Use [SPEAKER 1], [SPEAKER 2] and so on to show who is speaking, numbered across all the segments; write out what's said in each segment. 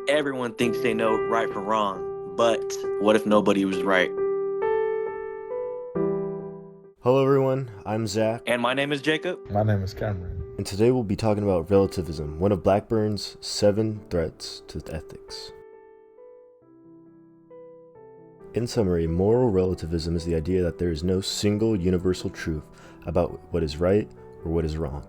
[SPEAKER 1] Everyone thinks they know right from wrong, but what if nobody was right?
[SPEAKER 2] Hello, everyone. I'm Zach,
[SPEAKER 1] And my name is Jacob.
[SPEAKER 3] My name is Cameron.
[SPEAKER 2] and today we'll be talking about relativism, one of Blackburn's 7 threats to ethics. In summary, moral relativism is the idea that there is no single universal truth about what is right or what is wrong.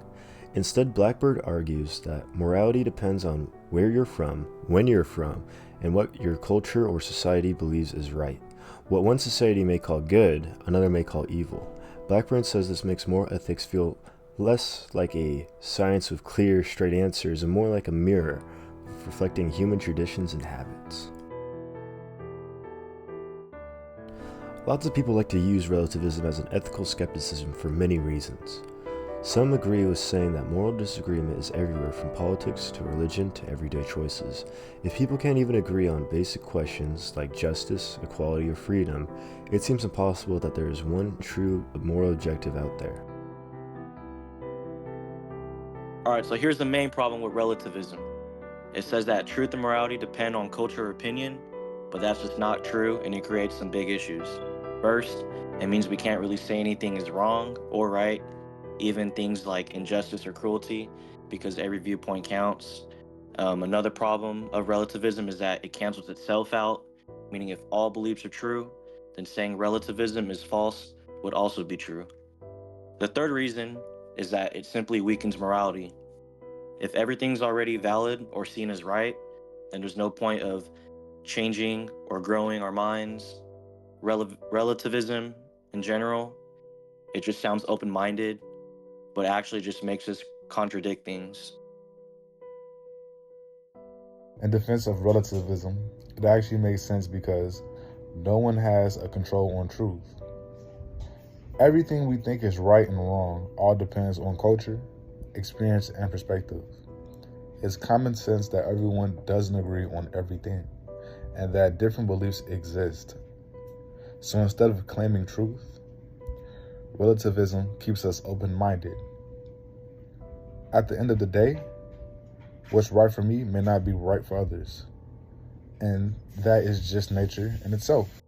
[SPEAKER 2] Instead, Blackburn argues that morality depends on where you're from, when you're from, and what your culture or society believes is right. What one society may call good, another may call evil. Blackburn says this makes moral ethics feel less like a science with clear, straight answers and more like a mirror reflecting human traditions and habits. Lots of people like to use relativism as an ethical skepticism for many reasons. Some agree with saying that moral disagreement is everywhere from politics to religion to everyday choices. If people can't even agree on basic questions like justice, equality, or freedom, it seems impossible that there is one true moral objective out there.
[SPEAKER 1] Alright, so here's the main problem with relativism. It says that truth and morality depend on culture or opinion, but that's just not true and it creates some big issues. First, it means we can't really say anything is wrong or right, even things like injustice or cruelty, because every viewpoint counts. Another problem of relativism is that it cancels itself out, meaning if all beliefs are true, then saying relativism is false would also be true. The third reason is that it simply weakens morality. If everything's already valid or seen as right, then there's no point of changing or growing our minds. Relativism in general, it just sounds open-minded, but actually just makes us contradict things.
[SPEAKER 3] In defense of relativism, it actually makes sense because no one has a control on truth. Everything we think is right and wrong all depends on culture, experience, and perspective. It's common sense that everyone doesn't agree on everything, and that different beliefs exist. So instead of claiming truth, relativism keeps us open-minded. At the end of the day, what's right for me may not be right for others, and that is just nature in itself.